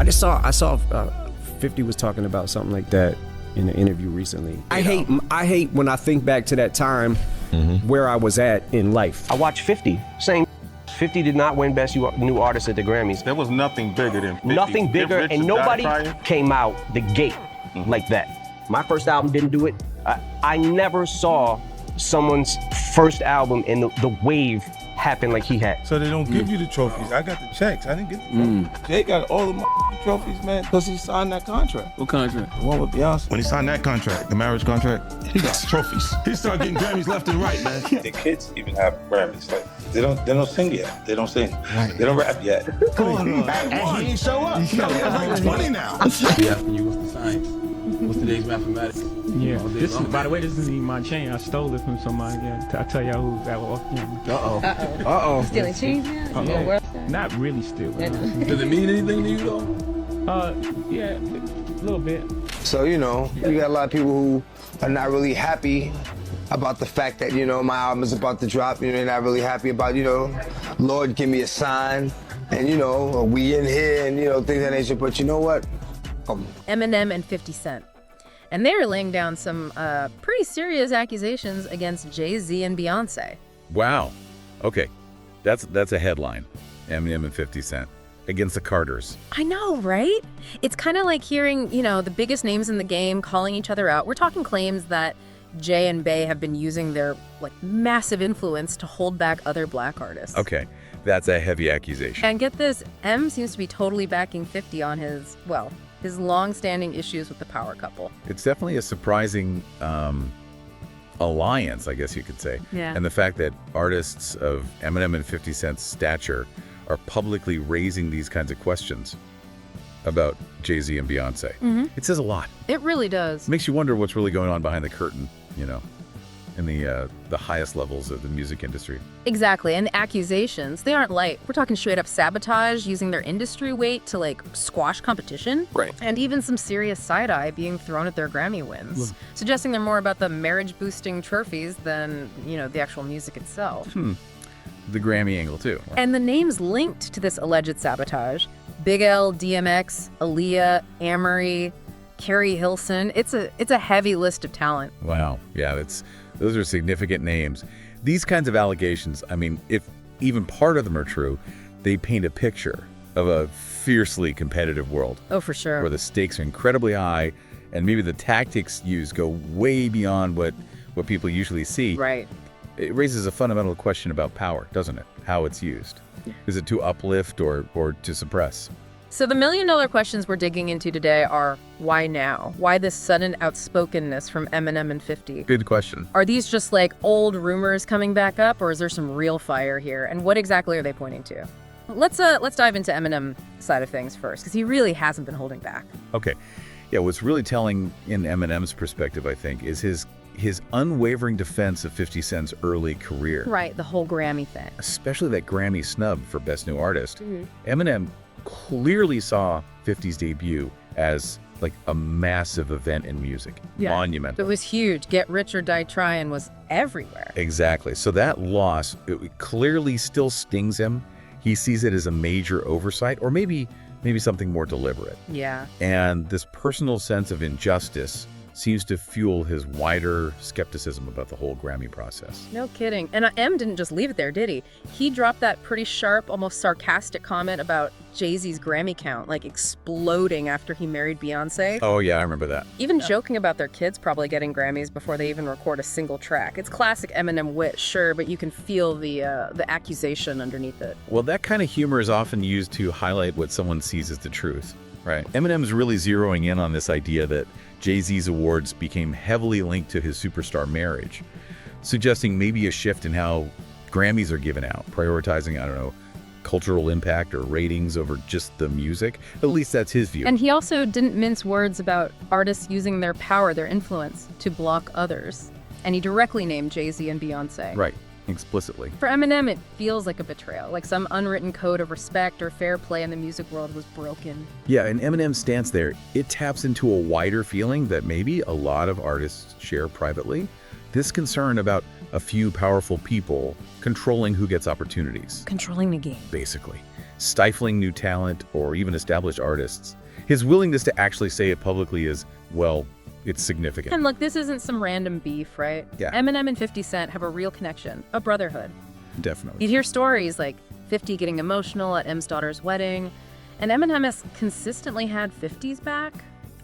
I saw 50 was talking about something like that in an interview recently. I hate when I think back to that time where I was at in life. I watched 50 saying 50 did not win Best New Artist at the Grammys. There was nothing bigger than 50. Nothing bigger, and nobody came out the gate like that. My first album didn't do it. I never saw someone's first album and the wave happen like he had. So they don't give you the trophies. I got the checks. I didn't get the trophies. Jay got all of my trophies, man, because he signed that contract. What contract? The one with Beyonce. When he signed that contract, the marriage contract, he got trophies. He started getting Grammys left and right, man. The kids even have Grammys. Like they don't sing yet. They don't sing. Right. They don't rap yet. Come on, and he ain't show up. He has like 20 now. Yeah, asking you what's the science? What's today's mathematics? Yeah, by the way, this isn't even my chain. I stole it from somebody. Yeah, I'll tell y'all who that was. Uh-oh. Stealing cheese now? Not really stealing. Does it mean anything to you though? Yeah, a little bit. So, you know, you got a lot of people who are not really happy about the fact that, you know, my album is about to drop. You know, they're not really happy about, you know, Lord, give me a sign. And, you know, we in here and, you know, things of that nature. But you know what? Eminem and 50 Cent. And they're laying down some pretty serious accusations against Jay-Z and Beyonce. Wow. Okay. That's a headline. Eminem and 50 Cent against the Carters. I know, right? It's kind of like hearing, you know, the biggest names in the game calling each other out. We're talking claims that Jay and Bey have been using their, like, massive influence to hold back other black artists. Okay. That's a heavy accusation. And get this, M seems to be totally backing 50 on his, well, his long-standing issues with the power couple. It's definitely a surprising alliance, I guess you could say. Yeah. And the fact that artists of Eminem and 50 Cent's stature are publicly raising these kinds of questions about Jay-Z and Beyonce. It says a lot. It really does. It makes you wonder what's really going on behind the curtain, you know, in the highest levels of the music industry. Exactly, and the accusations, they aren't light. We're talking straight up sabotage, using their industry weight to, like, squash competition. Right. And even some serious side-eye being thrown at their Grammy wins, suggesting they're more about the marriage-boosting trophies than, you know, the actual music itself. The Grammy angle, too. Right? And the names linked to this alleged sabotage, Big L, DMX, Aaliyah, Amory, Carrie Hilson, it's a heavy list of talent. Wow. Yeah, those are significant names. These kinds of allegations, I mean, if even part of them are true, they paint a picture of a fiercely competitive world. Oh, for sure. Where the stakes are incredibly high, and maybe the tactics used go way beyond what people usually see. Right. It raises a fundamental question about power, doesn't it? How it's used. Is it to uplift or to suppress? So the million-dollar questions we're digging into today are, why now? Why this sudden outspokenness from Eminem and 50? Good question. Are these just like old rumors coming back up, or is there some real fire here? And what exactly are they pointing to? Let's dive into Eminem's side of things first, because he really hasn't been holding back. Okay. Yeah, what's really telling in Eminem's perspective, I think, is his unwavering defense of 50 Cent's early career. Right, the whole Grammy thing. Especially that Grammy snub for Best New Artist. Eminem clearly saw 50's debut as like a massive event in music. Monumental. It was huge. Get Rich or Die Trying was everywhere. Exactly. So that loss, it clearly still stings him. He sees it as a major oversight, or maybe something more deliberate. Yeah. And this personal sense of injustice seems to fuel his wider skepticism about the whole Grammy process. No kidding. And M didn't just leave it there, did he? He dropped that pretty sharp, almost sarcastic comment about Jay-Z's Grammy count, like exploding after he married Beyonce. Oh yeah, I remember that. Even joking about their kids probably getting Grammys before they even record a single track. It's classic Eminem wit, sure, but you can feel the accusation underneath it. Well, that kind of humor is often used to highlight what someone sees as the truth. Right. Eminem's really zeroing in on this idea that Jay-Z's awards became heavily linked to his superstar marriage, suggesting maybe a shift in how Grammys are given out, prioritizing, I don't know, cultural impact or ratings over just the music. At least that's his view. And he also didn't mince words about artists using their power, their influence, to block others. And he directly named Jay-Z and Beyonce. Right. Explicitly. For Eminem, it feels like a betrayal, like some unwritten code of respect or fair play in the music world was broken. Yeah, and Eminem's stance there, it taps into a wider feeling that maybe a lot of artists share privately. This concern about a few powerful people controlling who gets opportunities. Controlling the game. Basically. stifling new talent, or even established artists. His willingness to actually say it publicly is, well, it's significant. And look, this isn't some random beef, right? Yeah. Eminem and 50 Cent have a real connection, a brotherhood. Definitely. You'd hear stories like 50 getting emotional at M's daughter's wedding, and Eminem has consistently had 50's back.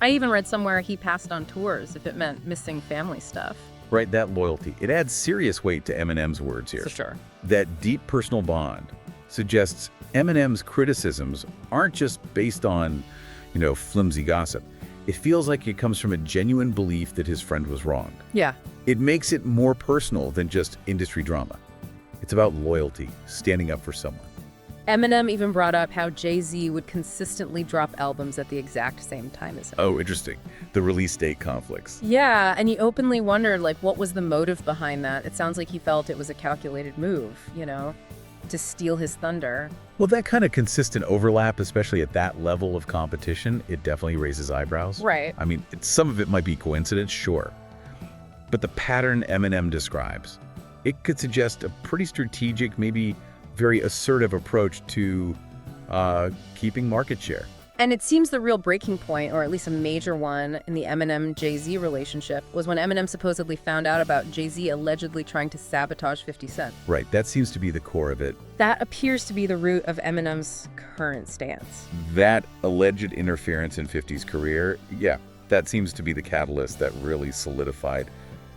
I even read somewhere he passed on tours if it meant missing family stuff. Right, that loyalty. It adds serious weight to Eminem's words here. For sure. That deep personal bond suggests Eminem's criticisms aren't just based on, flimsy gossip. It feels like it comes from a genuine belief that his friend was wrong. Yeah. It makes it more personal than just industry drama. It's about loyalty, standing up for someone. Eminem even brought up how Jay-Z would consistently drop albums at the exact same time as him. Oh, interesting. The release date conflicts. Yeah, and he openly wondered, what was the motive behind that? It sounds like he felt it was a calculated move, to steal his thunder. Well, that kind of consistent overlap, especially at that level of competition, it definitely raises eyebrows. Right. I mean, some of it might be coincidence, sure. But the pattern Eminem describes, it could suggest a pretty strategic, maybe very assertive approach to keeping market share. And it seems the real breaking point, or at least a major one, in the Eminem-Jay-Z relationship was when Eminem supposedly found out about Jay-Z allegedly trying to sabotage 50 Cent. Right, that seems to be the core of it. That appears to be the root of Eminem's current stance. That alleged interference in 50's career, yeah, that seems to be the catalyst that really solidified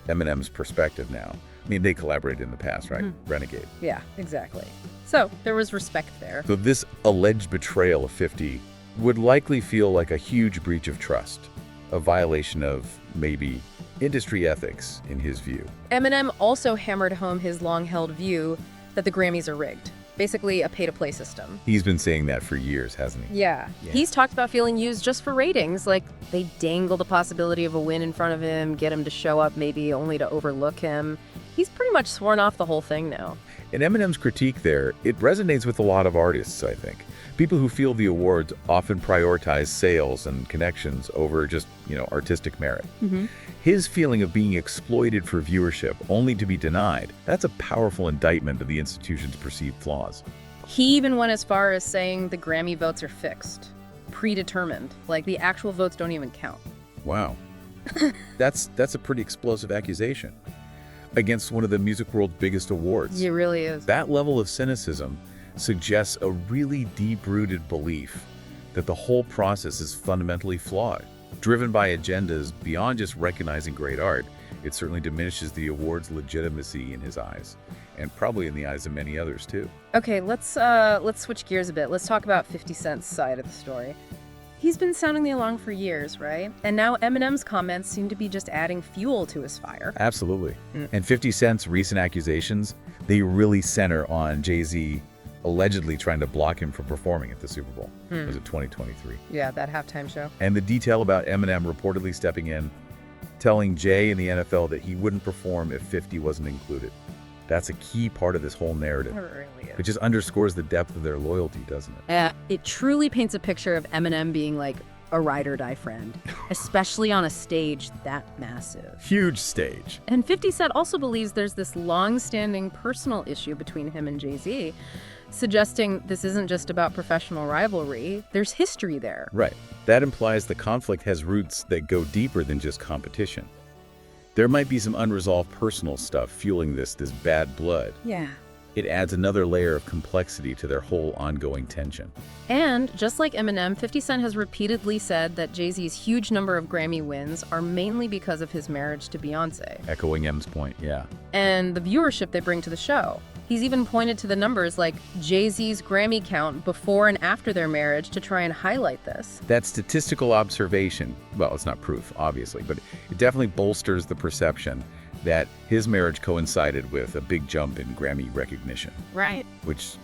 Eminem's perspective now. I mean, they collaborated in the past, right? Renegade. Yeah, exactly. So there was respect there. So this alleged betrayal of 50 would likely feel like a huge breach of trust, a violation of maybe industry ethics in his view. Eminem also hammered home his long-held view that the Grammys are rigged, basically a pay-to-play system. He's been saying that for years, hasn't he? Yeah. He's talked about feeling used just for ratings, like they dangle the possibility of a win in front of him, get him to show up maybe only to overlook him. He's pretty much sworn off the whole thing now. In Eminem's critique there, it resonates with a lot of artists, I think. People who feel the awards often prioritize sales and connections over just, artistic merit. His feeling of being exploited for viewership only to be denied, that's a powerful indictment of the institution's perceived flaws. He even went as far as saying the Grammy votes are fixed, predetermined, like the actual votes don't even count. Wow. That's a pretty explosive accusation against one of the music world's biggest awards. It really is. That level of cynicism suggests a really deep-rooted belief that the whole process is fundamentally flawed. Driven by agendas beyond just recognizing great art, it certainly diminishes the award's legitimacy in his eyes, and probably in the eyes of many others too. Okay, let's switch gears a bit. Let's talk about 50 Cent's side of the story. He's been sounding the alarm for years, right? And now Eminem's comments seem to be just adding fuel to his fire. Absolutely. And 50 Cent's recent accusations, they really center on Jay-Z allegedly trying to block him from performing at the Super Bowl. Was it 2023? Yeah, that halftime show. And the detail about Eminem reportedly stepping in, telling Jay and the NFL that he wouldn't perform if 50 wasn't included. That's a key part of this whole narrative. It really is. It just underscores the depth of their loyalty, doesn't it? It truly paints a picture of Eminem being like a ride or die friend, especially on a stage that massive. Huge stage. And 50 Cent also believes there's this long-standing personal issue between him and Jay-Z, suggesting this isn't just about professional rivalry, there's history there. Right. That implies the conflict has roots that go deeper than just competition. There might be some unresolved personal stuff fueling this bad blood. Yeah. It adds another layer of complexity to their whole ongoing tension. And just like Eminem, 50 Cent has repeatedly said that Jay-Z's huge number of Grammy wins are mainly because of his marriage to Beyonce. Echoing M's point, yeah. And the viewership they bring to the show. He's even pointed to the numbers like Jay-Z's Grammy count before and after their marriage to try and highlight this. That statistical observation, well, it's not proof, obviously, but it definitely bolsters the perception that his marriage coincided with a big jump in Grammy recognition. Right. Which,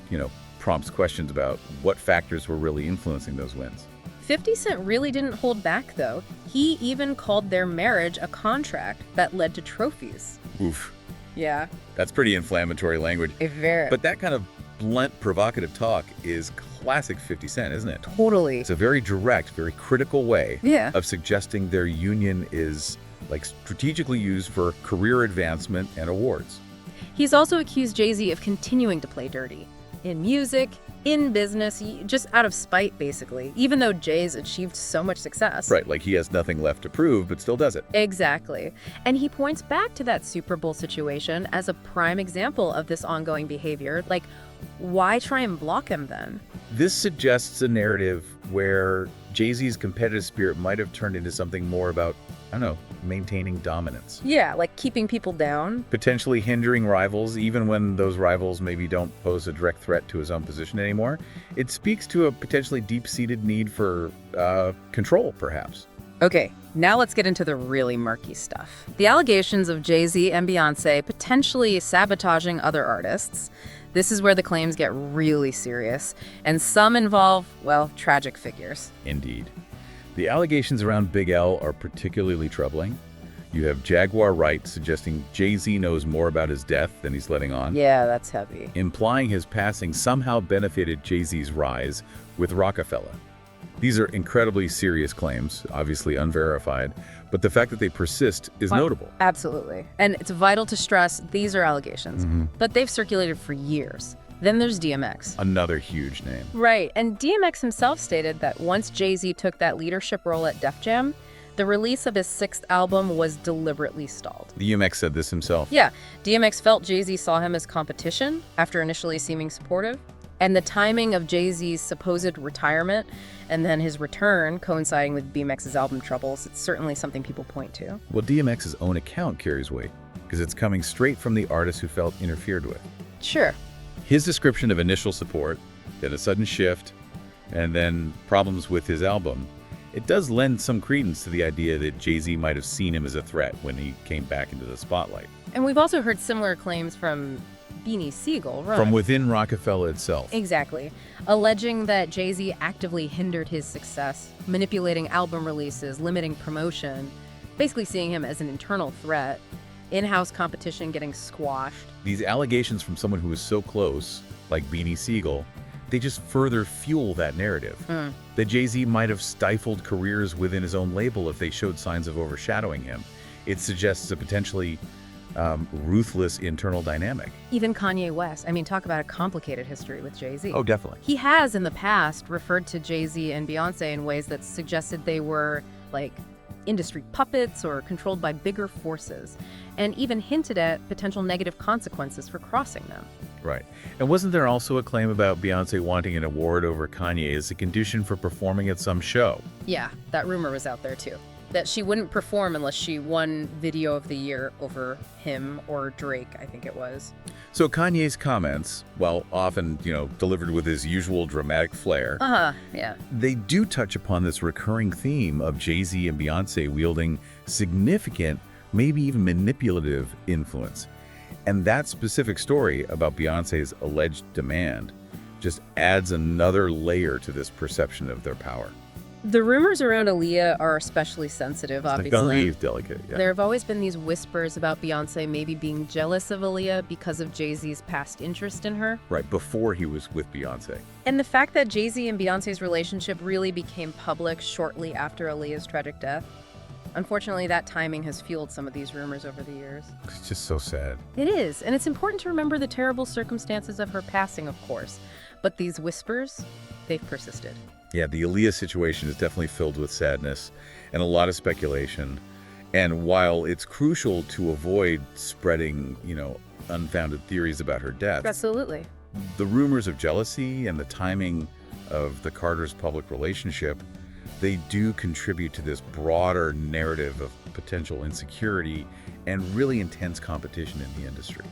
prompts questions about what factors were really influencing those wins. 50 Cent really didn't hold back, though. He even called their marriage a contract that led to trophies. Oof. Yeah. That's pretty inflammatory language. Very. But that kind of blunt, provocative talk is classic 50 Cent, isn't it? Totally. It's a very direct, very critical way Yeah. of suggesting their union is strategically used for career advancement and awards. He's also accused Jay-Z of continuing to play dirty, in music, in business, just out of spite, basically, even though Jay's achieved so much success. Right, like he has nothing left to prove, but still does it. Exactly. And he points back to that Super Bowl situation as a prime example of this ongoing behavior. Like, why try and block him then? This suggests a narrative where Jay-Z's competitive spirit might have turned into something more about, I don't know, maintaining dominance. Yeah, like keeping people down. Potentially hindering rivals, even when those rivals maybe don't pose a direct threat to his own position anymore. It speaks to a potentially deep-seated need for control, perhaps. Okay, now let's get into the really murky stuff. The allegations of Jay-Z and Beyoncé potentially sabotaging other artists. This is where the claims get really serious, and some involve, well, tragic figures. Indeed. The allegations around Big L are particularly troubling. You have Jaguar Wright suggesting Jay-Z knows more about his death than he's letting on. Yeah, that's heavy. Implying his passing somehow benefited Jay-Z's rise with Rockefeller. These are incredibly serious claims, obviously unverified, but the fact that they persist is notable. Absolutely. And it's vital to stress these are allegations, but they've circulated for years. Then there's DMX. Another huge name. Right, and DMX himself stated that once Jay-Z took that leadership role at Def Jam, the release of his 6th album was deliberately stalled. DMX said this himself. Yeah, DMX felt Jay-Z saw him as competition after initially seeming supportive, and the timing of Jay-Z's supposed retirement and then his return coinciding with BMX's album troubles, it's certainly something people point to. Well, DMX's own account carries weight because it's coming straight from the artist who felt interfered with. Sure. His description of initial support, then a sudden shift, and then problems with his album, it does lend some credence to the idea that Jay-Z might have seen him as a threat when he came back into the spotlight. And we've also heard similar claims from Beanie Siegel, right? From within Rockefeller itself. Exactly. Alleging that Jay-Z actively hindered his success, manipulating album releases, limiting promotion, basically seeing him as an internal threat, in-house competition getting squashed. These allegations from someone who is so close, like Beanie Siegel, they just further fuel that narrative. That Jay-Z might have stifled careers within his own label if they showed signs of overshadowing him. It suggests a potentially ruthless internal dynamic. Even Kanye West. I mean, talk about a complicated history with Jay-Z. Oh, definitely. He has, in the past, referred to Jay-Z and Beyoncé in ways that suggested they were, like, industry puppets or controlled by bigger forces, and even hinted at potential negative consequences for crossing them. Right. And wasn't there also a claim about Beyoncé wanting an award over Kanye as a condition for performing at some show? Yeah, that rumor was out there too. That she wouldn't perform unless she won Video of the Year over him or Drake, I think it was. So Kanye's comments, while often, delivered with his usual dramatic flair, yeah. They do touch upon this recurring theme of Jay-Z and Beyoncé wielding significant, maybe even manipulative influence. And that specific story about Beyoncé's alleged demand just adds another layer to this perception of their power. The rumors around Aaliyah are especially sensitive, obviously. It's delicate, yeah. There have always been these whispers about Beyoncé maybe being jealous of Aaliyah because of Jay-Z's past interest in her. Right, before he was with Beyoncé. And the fact that Jay-Z and Beyoncé's relationship really became public shortly after Aaliyah's tragic death. Unfortunately, that timing has fueled some of these rumors over the years. It's just so sad. It is, and it's important to remember the terrible circumstances of her passing, of course. But these whispers, they've persisted. Yeah, the Aaliyah situation is definitely filled with sadness and a lot of speculation. And while it's crucial to avoid spreading, unfounded theories about her death, Absolutely. The rumors of jealousy and the timing of the Carters' public relationship, they do contribute to this broader narrative of potential insecurity and really intense competition in the industry.